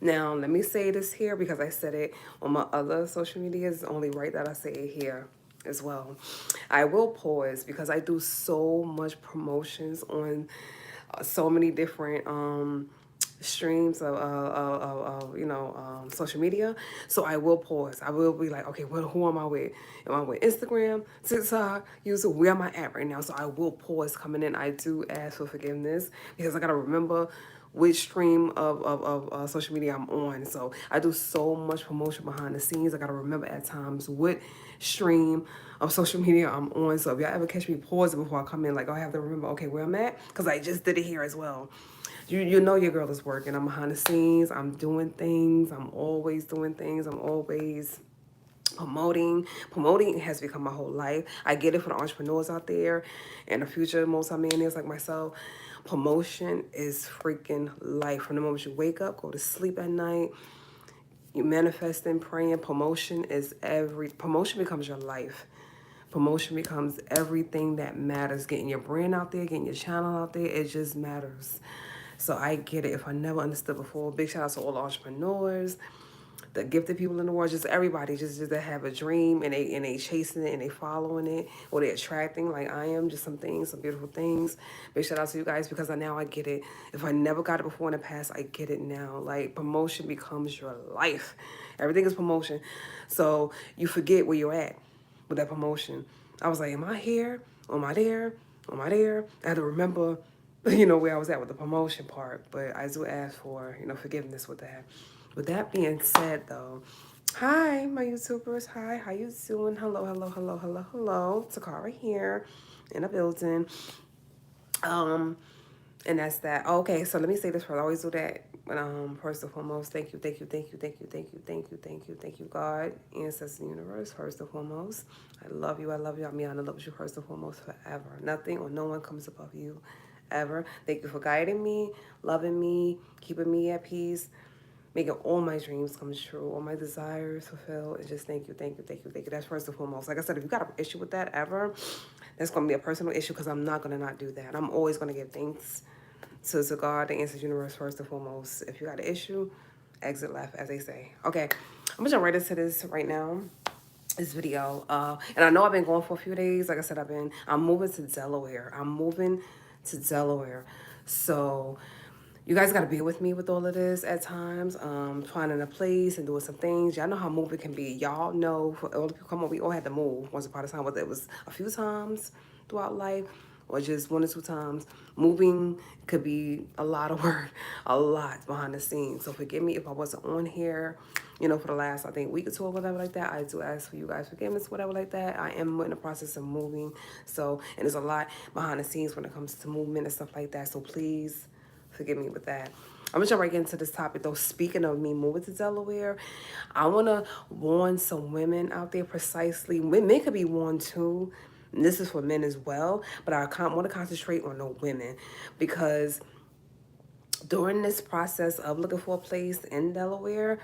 Now, let me say this here because I said it on my other social media. It's only right that I say it here as well. I will pause because I do so much promotions on so many different streams of social media. So I will pause. I will be like, okay, well, who am I with? Am I with Instagram, TikTok, YouTube? Where am I at right now? So I will pause coming in. I do ask for forgiveness because I gotta remember which stream of social media I'm on. So I do so much promotion behind the scenes. I gotta remember at times what stream of social media I'm on. So if y'all ever catch me pausing before I come in, like I have to remember, okay, where I'm at, because I just did it here as well. You know your girl is working. I'm behind the scenes. I'm doing things. I'm always doing things. I'm always promoting has become my whole life. I get it for the entrepreneurs out there and the future multi-millionaires like myself. Promotion is freaking life. From the moment you wake up, go to sleep at night, you manifesting, praying. Promotion becomes your life. Promotion becomes everything that matters. Getting your brand out there, getting your channel out there, it just matters. So I get it. If I never understood before, big shout out to all the entrepreneurs, the gifted people in the world, just everybody, just that have a dream and they chasing it and they following it, or they attracting like I am, just some things, some beautiful things. Big shout out to you guys because now I get it. If I never got it before in the past, I get it now. Like promotion becomes your life. Everything is promotion. So you forget where you're at with that promotion. I was like, am I here? Am I there? Am I there? I had to remember, where I was at with the promotion part. But I do ask for, forgiveness with that. With that being said, though, hi, my YouTubers. Hi, how you doing? Hello, hello, hello, hello, hello. Toccara here in a building. And that's that. Okay, so let me say this first. I always do that. First and foremost, thank you, thank you, thank you, thank you, thank you, thank you, thank you, thank you, God, ancestors, universe. First and foremost, I love you. I love you. I mean, I love you first and foremost forever. Nothing or no one comes above you, ever. Thank you for guiding me, loving me, keeping me at peace, making all my dreams come true, all my desires fulfilled. And just thank you, thank you, thank you, thank you. That's first and foremost. Like I said, if you got an issue with that ever, that's going to be a personal issue because I'm not going to not do that. I'm always going to give thanks to God, the ancestors, universe, first and foremost. If you got an issue, exit left, as they say. Okay, I'm going to jump right into this right now. This video. And I know I've been going for a few days. Like I said, I'm moving to Delaware. I'm moving to Delaware. So you guys got to be with me with all of this at times. Finding a place and doing some things. Y'all know how moving can be. Y'all know, for all the people come on, we all had to move once upon a time, whether it was a few times throughout life or just 1 or 2 times. Moving could be a lot of work, a lot behind the scenes. So forgive me if I wasn't on here, for the last, I think, week or 2 or whatever like that. I do ask for you guys forgiveness, whatever like that. I am in the process of moving. So, and there's a lot behind the scenes when it comes to movement and stuff like that. So please forgive me with that. I'm gonna jump right into this topic though. Speaking of me moving to Delaware, I wanna warn some women out there precisely. Men could be warned too. And this is for men as well, but I want to concentrate on the women because during this process of looking for a place in Delaware,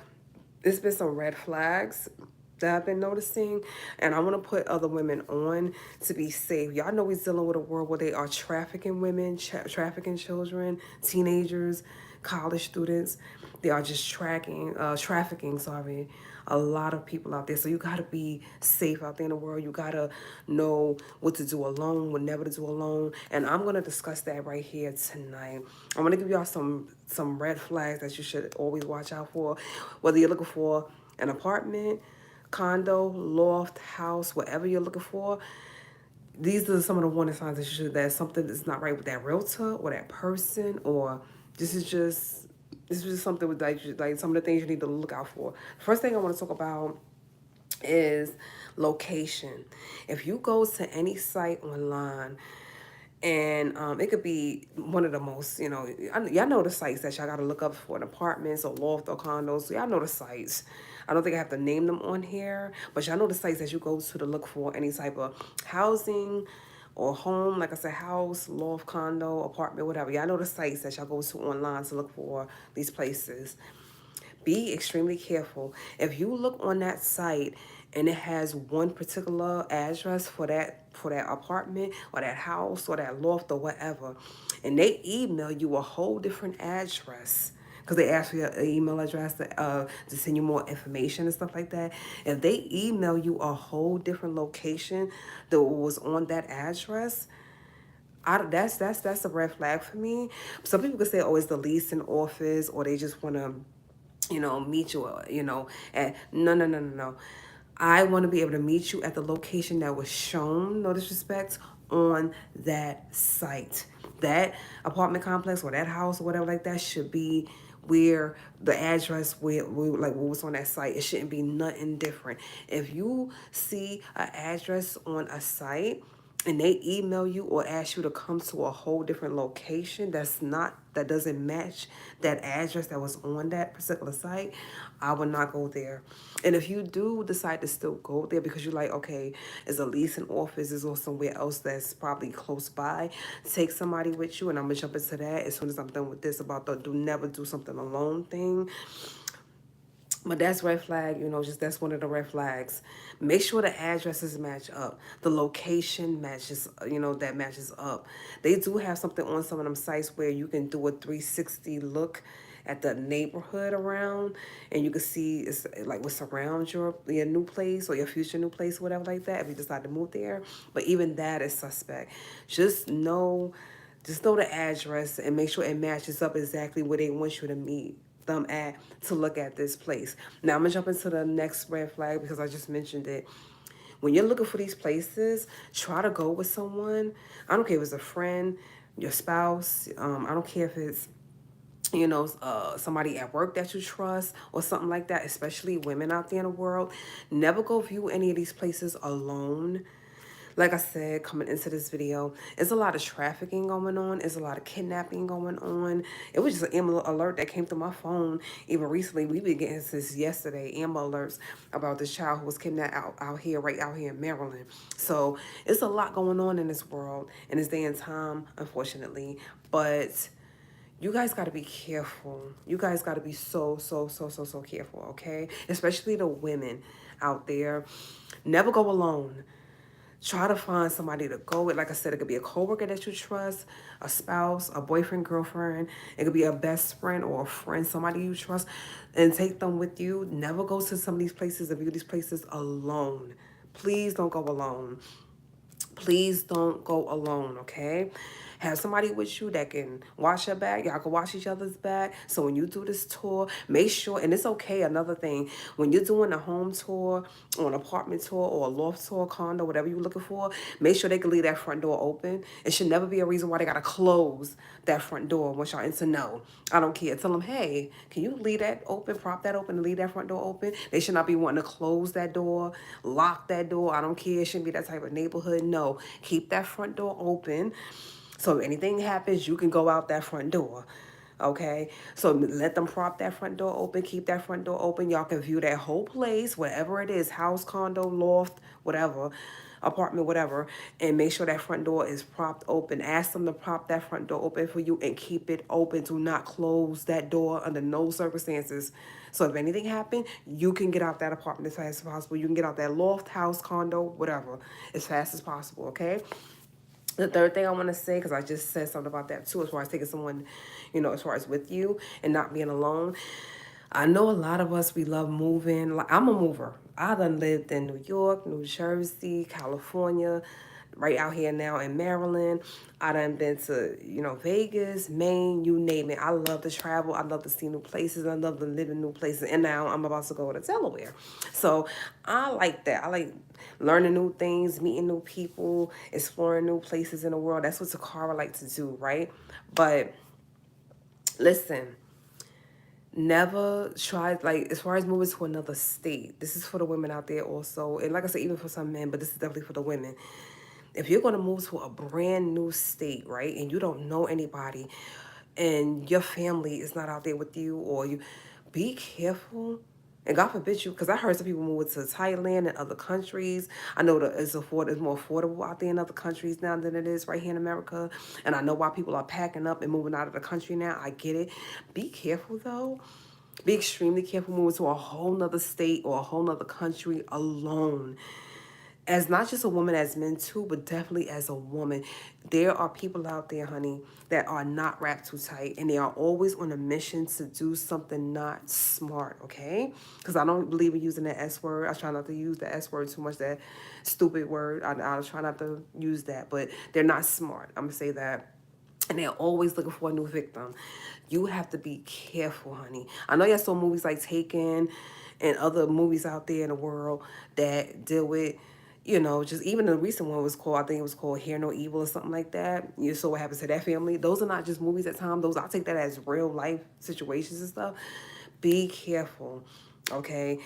there's been some red flags that I've been noticing, and I want to put other women on to be safe. Y'all know we're dealing with a world where they are trafficking women, trafficking children, teenagers, college students. They are just trafficking, sorry, a lot of people out there. So you got to be safe out there in the world. You got to know what to do alone, what never to do alone. And I'm going to discuss that right here tonight. I'm going to give y'all some red flags that you should always watch out for, whether you're looking for an apartment, condo, loft, house, whatever you're looking for. These are some of the warning signs that something is not right with that realtor or that person, or this is just something with like some of the things you need to look out for. First thing I want to talk about is location. If you go to any site online, and it could be one of the most, y'all know the sites that y'all got to look up for apartments or loft or condos. So y'all know the sites. I don't think I have to name them on here, but y'all know the sites that you go to look for any type of housing or home. Like I said, house, loft, condo, apartment, whatever. Y'all know the sites that y'all go to online to look for these places. Be extremely careful. If you look on that site and it has one particular address for that apartment or that house or that loft or whatever, and they email you a whole different address, because they ask for your email address to send you more information and stuff like that. If they email you a whole different location that was on that address, that's a red flag for me. Some people could say, oh, it's the leasing office, or they just want to, meet you, at no. I want to be able to meet you at the location that was shown, no disrespect, on that site. That apartment complex or that house or whatever like that should be where the address where like what was on that site. It shouldn't be nothing different. If you see an address on a site and they email you or ask you to come to a whole different location that doesn't match that address that was on that particular site, I would not go there. And if you do decide to still go there because you're like, okay, it's a leasing office, is or somewhere else that's probably close by, take somebody with you. And I'm gonna jump into that as soon as I'm done with this about the never do something alone thing. But that's red flag, just that's one of the red flags. Make sure the addresses match up. The location matches, that matches up. They do have something on some of them sites where you can do a 360 look at the neighborhood around, and you can see it's like what surrounds your new place or your future new place, whatever like that, if you decide to move there. But even that is suspect. Just know the address and make sure it matches up exactly where they want you to meet them at to look at this place. Now I'm gonna jump into the next red flag because I just mentioned it. When you're looking for these places, try to go with someone. I don't care if it's a friend, your spouse. I don't care if it's somebody at work that you trust or something like that, especially women out there in the world. Never go view any of these places alone. Like I said, coming into this video, there's a lot of trafficking going on. There's a lot of kidnapping going on. It was just an Amber Alert that came through my phone even recently. We've been getting since yesterday Amber Alerts about this child who was kidnapped right out here in Maryland. So it's a lot going on in this world in this day and time, unfortunately. But you guys got to be careful. You guys got to be so careful, okay? Especially the women out there. Never go alone. Try to find somebody to go with. Like I said, it could be a coworker that you trust, a spouse, a boyfriend, girlfriend. It could be a best friend or a friend, somebody you trust, and take them with you. Never go to some of these places and view these places alone. Please don't go alone. Please don't go alone, okay? Have somebody with you that can watch your back. Y'all can watch each other's back. So when you do this tour, make sure, and it's okay, another thing, when you're doing a home tour or an apartment tour or a loft tour, condo, whatever you're looking for, make sure they can leave that front door open. It should never be a reason why they got to close that front door once y'all enter. No, I don't care. Tell them, hey, can you leave that open, prop that open, and leave that front door open? They should not be wanting to close that door, lock that door. I don't care. It shouldn't be that type of neighborhood. No, keep that front door open. So if anything happens, you can go out that front door. Okay? So let them prop that front door open. Keep that front door open. Y'all can view that whole place, whatever it is, house, condo, loft, whatever, apartment, whatever, and make sure that front door is propped open. Ask them to prop that front door open for you and keep it open. Do not close that door under no circumstances. So if anything happened, you can get out that apartment as fast as possible. You can get out that loft, house, condo, whatever, as fast as possible, okay? The third thing I want to say, because I just said something about that too, as far as taking someone, as far as with you and not being alone. I know a lot of us, we love moving. Like, I'm a mover. I done lived in New York, New Jersey, California, right out here now in Maryland. I done been to, Vegas, Maine, you name it. I love to travel. I love to see new places. I love to live in new places. And now I'm about to go to Delaware. So I like that. I like learning new things, meeting new people, exploring new places in the world. That's what Toccara like to do, right? But listen, never try, like, as far as moving to another state, this is for the women out there also. And like I said, even for some men, but this is definitely for the women. If you're going to move to a brand new state, right, and you don't know anybody and your family is not out there with you, or you, be careful. And God forbid you, because I heard some people move to Thailand and other countries. I know that it's more affordable out there in other countries now than it is right here in America. And I know why people are packing up and moving out of the country now. I get it. Be careful, though. Be extremely careful moving to a whole nother state or a whole nother country alone. as not just a woman, as men too, but definitely as a woman, there are people out there, honey, that are not wrapped too tight, and they are always on a mission to do something not smart, okay? Because I don't believe in using the S word. I try not to use the S word too much, that stupid word. I try not to use that, but they're not smart. I'm going to say that, and they're always looking for a new victim. You have to be careful, honey. I know y'all saw movies like Taken and other movies out there in the world that deal with, just even the recent one was called, I think it was called Hear No Evil or something like that. You saw what happens to that family. Those are not just movies at times. Those, I take that as real life situations and stuff. Be careful, okay?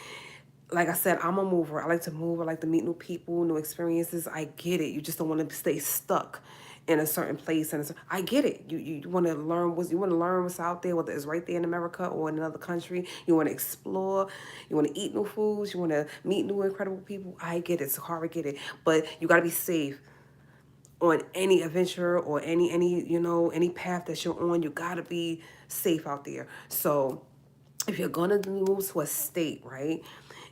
Like I said, I'm a mover. I like to move. I like to meet new people, new experiences. I get it. You just don't want to stay stuck in a certain place. And I get it. You want to learn what's out there, whether it's right there in America or in another country. You want to explore. You want to eat new foods. You want to meet new incredible people. I get it. Toccara, get it. But you got to be safe on any adventure or any path that you're on. You got to be safe out there. So if you're gonna move to a state, right,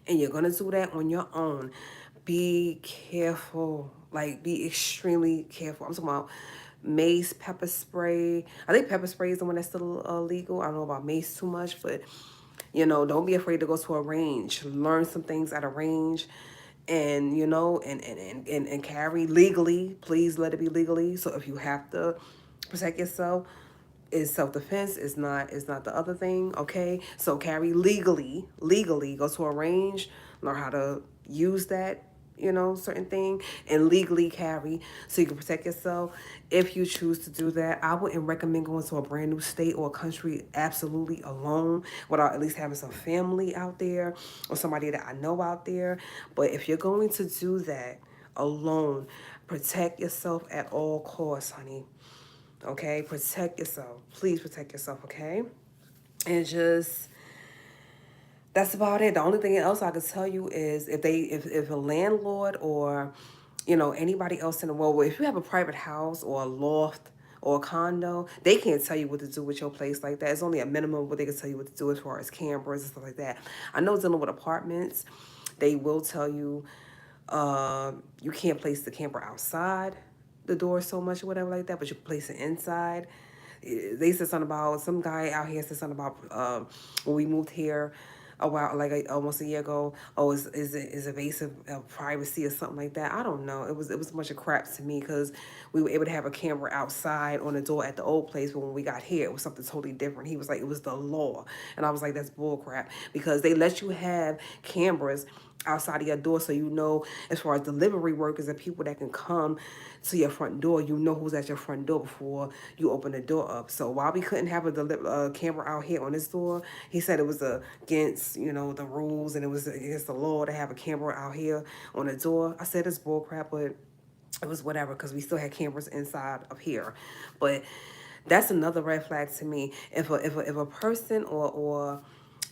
and you're gonna do that on your own, be careful. Like, be extremely careful. I'm talking about mace, pepper spray. I think pepper spray is the one that's still illegal. I don't know about mace too much, but don't be afraid to go to a range. Learn some things at a range, and and carry legally. Please let it be legally. So if you have to protect yourself, is self-defense, is not the other thing, okay? So carry legally, go to a range, learn how to use that, certain thing, and legally carry so you can protect yourself. If you choose to do that, I wouldn't recommend going to a brand new state or country absolutely alone without at least having some family out there or somebody that I know out there. But if you're going to do that alone, protect yourself at all costs, honey. Okay, protect yourself. Please protect yourself, okay? And just, that's about it. The only thing else I could tell you is if a landlord or anybody else in the world, if you have a private house or a loft or a condo, they can't tell you what to do with your place like that. It's only a minimum of what they can tell you what to do as far as cameras and stuff like that. I know dealing with apartments, they will tell you you can't place the camera outside the door so much or whatever like that, but you can place it inside. They said something about, some guy out here said something about when we moved here a while, like almost a year ago. Oh, is evasive privacy or something like that. I don't know. It was a bunch of crap to me, because we were able to have a camera outside on the door at the old place, but when we got here, it was something totally different. He was like, it was the law, and I was like, that's bull crap, because they let you have cameras outside of your door, so as far as delivery workers and people that can come to your front door, who's at your front door before you open the door up. So while we couldn't have a camera out here on this door, he said it was against the rules, and it was against the law to have a camera out here on the door. I said it's bull crap, but it was whatever, because we still had cameras inside of here. But that's another red flag to me. If a person or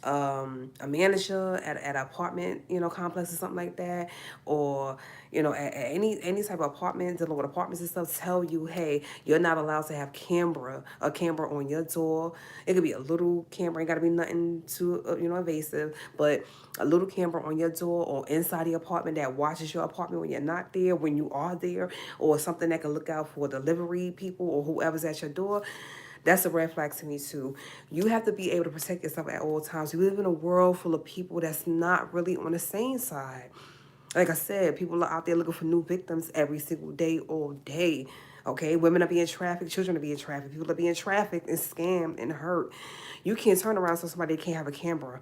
a manager at an apartment, complex or something like that, or at any type of apartment, dealing with apartments and stuff, tell you, hey, you're not allowed to have a camera on your door. It could be a little camera, ain't got to be nothing too invasive, but a little camera on your door or inside the apartment that watches your apartment when you're not there, when you are there, or something that can look out for delivery people or whoever's at your door. That's a red flag to me too. You have to be able to protect yourself at all times. You live in a world full of people that's not really on the same side. Like I said, people are out there looking for new victims every single day, all day. Okay, women are being trafficked, children are being trafficked, people are being trafficked and scammed and hurt. You can't turn around so somebody can't have a camera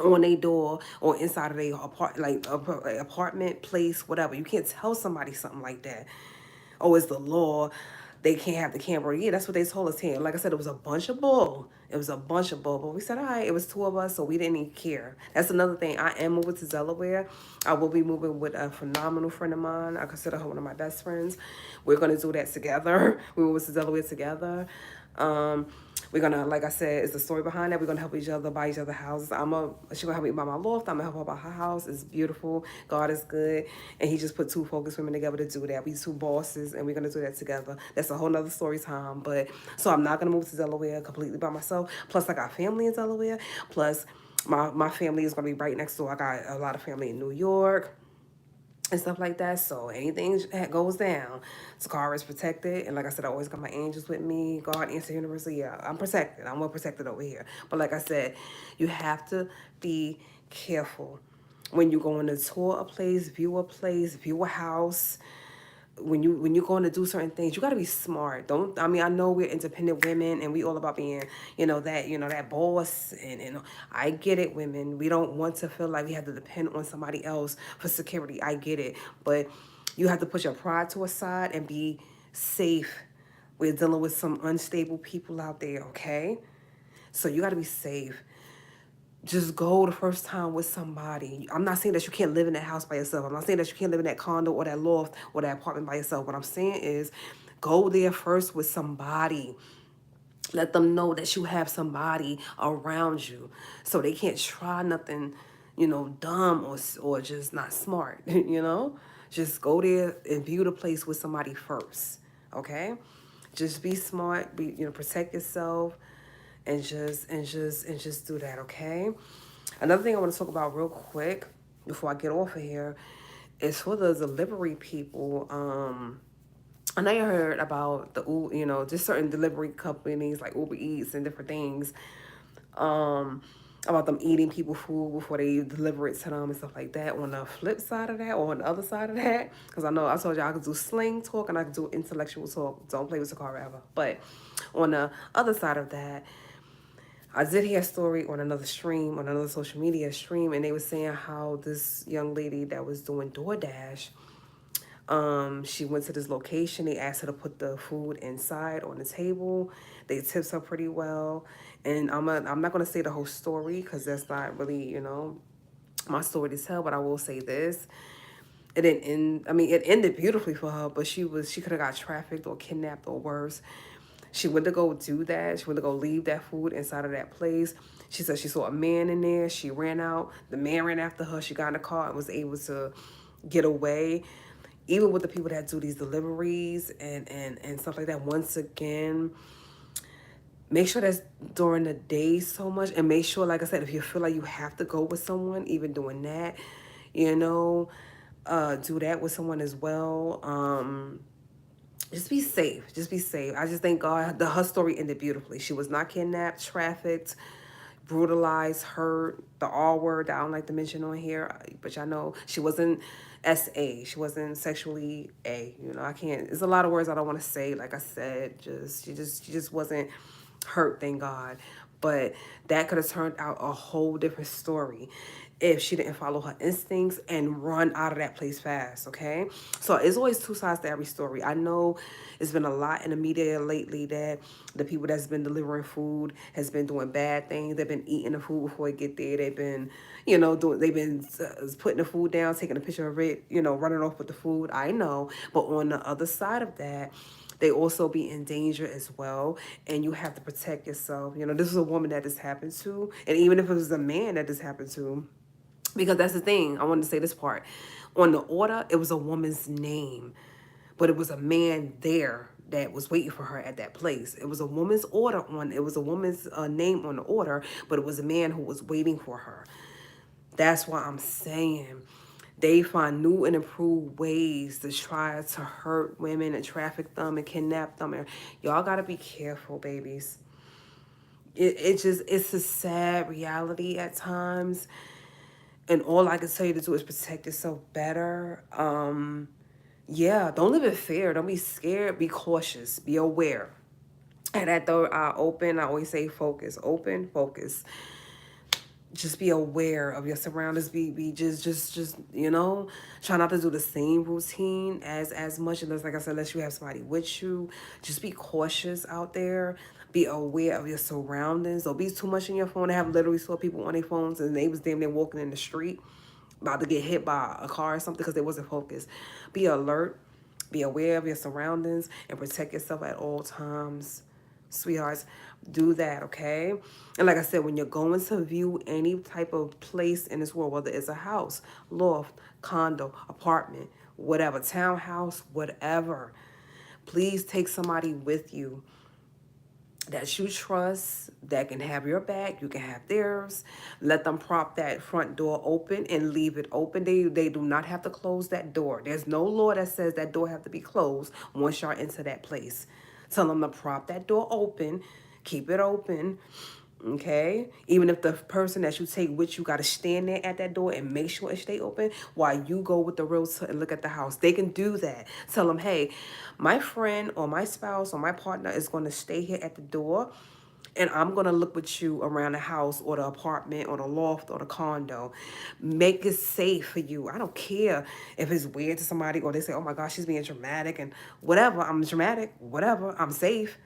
on their door or inside of their apartment, place, whatever. You can't tell somebody something like that. Oh, it's the law, they can't have the camera. Yeah, that's what they told us here. Like I said, it was a bunch of bull. It was a bunch of bull. But we said, all right, it was two of us, so we didn't even care. That's another thing. I am moving to Delaware. I will be moving with a phenomenal friend of mine. I consider her one of my best friends. We're going to do that together. We moved to Delaware together. We're gonna, like I said, it's the story behind that. We're gonna help each other buy each other houses. She's gonna help me buy my loft. I'm gonna help her buy her house. It's beautiful. God is good, and He just put two focused women together to do that. We two bosses, and we're gonna do that together. That's a whole nother story time. But so I'm not gonna move to Delaware completely by myself. Plus, I got family in Delaware. Plus, my family is gonna be right next door. I got a lot of family in New York. and stuff like that. So anything that goes down, Toccara is protected. And like I said, I always got my angels with me. God, answer universal. Yeah, I'm protected. I'm well protected over here. But like I said, you have to be careful when you go on a tour a place, view a house, when you're going to do certain things, you got to be smart. Don't, I mean, I know we're independent women and we all about being, that boss, and I get it, women. We don't want to feel like we have to depend on somebody else for security. I get it, but you have to put your pride to a side and be safe. We're dealing with some unstable people out there, okay? So you got to be safe. Just go the first time with somebody. I'm not saying that you can't live in that house by yourself. I'm not saying that you can't live in that condo or that loft or that apartment by yourself. What I'm saying is go there first with somebody. Let them know that you have somebody around you so they can't try nothing, dumb or just not smart, Just go there and view the place with somebody first, okay? Just be smart, protect yourself, and just do that, okay? Another thing I want to talk about real quick before I get off of here is for the delivery people. I know you heard about just certain delivery companies like Uber Eats and different things, um, about them eating people food before they deliver it to them and stuff like that. On the flip side of that, or on the other side of that, because I know I told you I could do slang talk and I could do intellectual talk. Don't play with the car ever. But on the other side of that, I did hear a story on another stream, on another social media stream, and they were saying how this young lady that was doing DoorDash, she went to this location. They asked her to put the food inside on the table. They tipped her pretty well, and I'm not gonna say the whole story because that's not really my story to tell. But I will say this: it didn't end. I mean, it ended beautifully for her, but she could have got trafficked or kidnapped or worse. She went to go do that. She went to go leave that food inside of that place. She said she saw a man in there. She ran out. The man ran after her. She got in the car and was able to get away. Even with the people that do these deliveries and stuff like that, once again, make sure that's during the day so much. And make sure, like I said, if you feel like you have to go with someone, even doing that, do that with someone as well. Just be safe. Just be safe. I just thank God her story ended beautifully. She was not kidnapped, trafficked, brutalized, hurt, the R word that I don't like to mention on here. But y'all know she wasn't SA. She wasn't sexually A. I can't. There's a lot of words I don't want to say. Like I said, she just wasn't hurt, thank God. But that could have turned out a whole different story if she didn't follow her instincts and run out of that place fast, okay? So it's always two sides to every story. I know it's been a lot in the media lately that the people that's been delivering food has been doing bad things. They've been eating the food before it get there. They've been, they've been putting the food down, taking a picture of it, running off with the food. I know. But on the other side of that, they also be in danger as well, and you have to protect yourself. This is a woman that this happened to, and even if it was a man that this happened to, because that's the thing. I wanted to say this part. On the order, it was a woman's name, but it was a man there that was waiting for her at that place. It was a woman's it was a woman's name on the order, but it was a man who was waiting for her. That's why I'm saying they find new and improved ways to try to hurt women and traffic them and kidnap them. And y'all gotta be careful, babies. It's a sad reality at times. And all I can tell you to do is protect yourself better. Yeah, don't live in fear. Don't be scared. Be cautious. Be aware. And at the eye open, I always say focus. Open, focus. Just be aware of your surroundings. Be just try not to do the same routine as much. Unless, like I said, unless you have somebody with you. Just be cautious out there. Be aware of your surroundings. Don't be too much in your phone. I have literally saw people on their phones and they was damn near walking in the street about to get hit by a car or something because they wasn't focused. Be alert. Be aware of your surroundings and protect yourself at all times. Sweethearts, do that, okay? And like I said, when you're going to view any type of place in this world, whether it's a house, loft, condo, apartment, whatever, townhouse, whatever, please take somebody with you. that you trust, that can have your back, you can have theirs. Let them prop that front door open and leave it open. They do not have to close that door. There's no law that says that door have to be closed once y'all enter that place. Tell them to prop that door open, keep it open. Okay, even if the person that you take with you got to stand there at that door and make sure it stay open while you go with the realtor and look at the house, they can do that. Tell them, hey, my friend or my spouse or my partner is going to stay here at the door, and I'm going to look with you around the house or the apartment or the loft or the condo. Make it safe for you. I don't care if it's weird to somebody or they say, oh my gosh, she's being dramatic and whatever. I'm dramatic, whatever. I'm safe.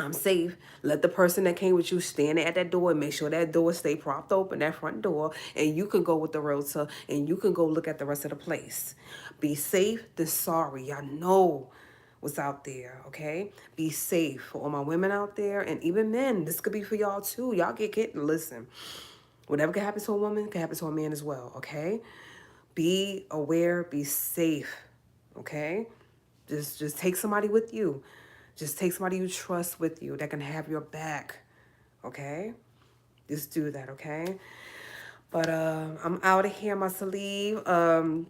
I'm safe. Let the person that came with you stand at that door and make sure that door stay propped open, that front door, and you can go with the realtor and you can go look at the rest of the place. Be safe than sorry. Y'all know what's out there, okay? Be safe for all my women out there and even men. This could be for y'all too. Y'all get listen. Whatever can happen to a woman can happen to a man as well, okay? Be aware, be safe, okay? Just take somebody with you. Just take somebody you trust with you that can have your back, okay? Just do that, okay? But I'm out of here, my sleeve. I'm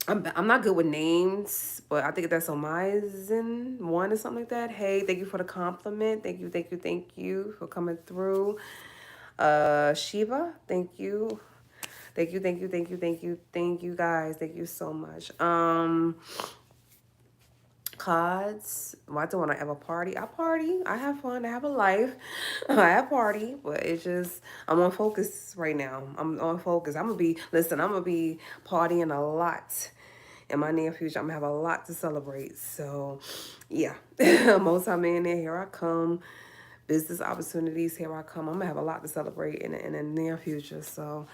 not good with names, but I think that's Omizen one or something like that. Hey, thank you for the compliment. Thank you for coming through. Shiva, thank you. Thank you guys. Thank you so much. Cards. Why do I want to have a party? I party. I have fun. I have a life. I have party, but it's just I'm on focus right now. I'm on focus. I'm gonna be partying a lot in my near future. I'm gonna have a lot to celebrate. So yeah. Multi-millionaire, here I come. Business opportunities, here I come. I'm gonna have a lot to celebrate in the near future. So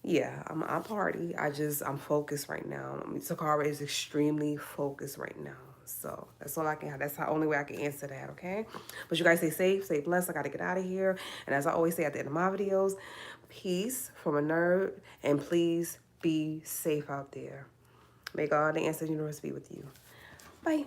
yeah, I party. I'm focused right now. I mean, Toccara is extremely focused right now. So that's all I can have. That's the only way I can answer that, okay? But you guys stay safe, stay blessed. I got to get out of here. And as I always say at the end of my videos, peace from a nerd. And please be safe out there. May God, the ancestors, universe be with you. Bye.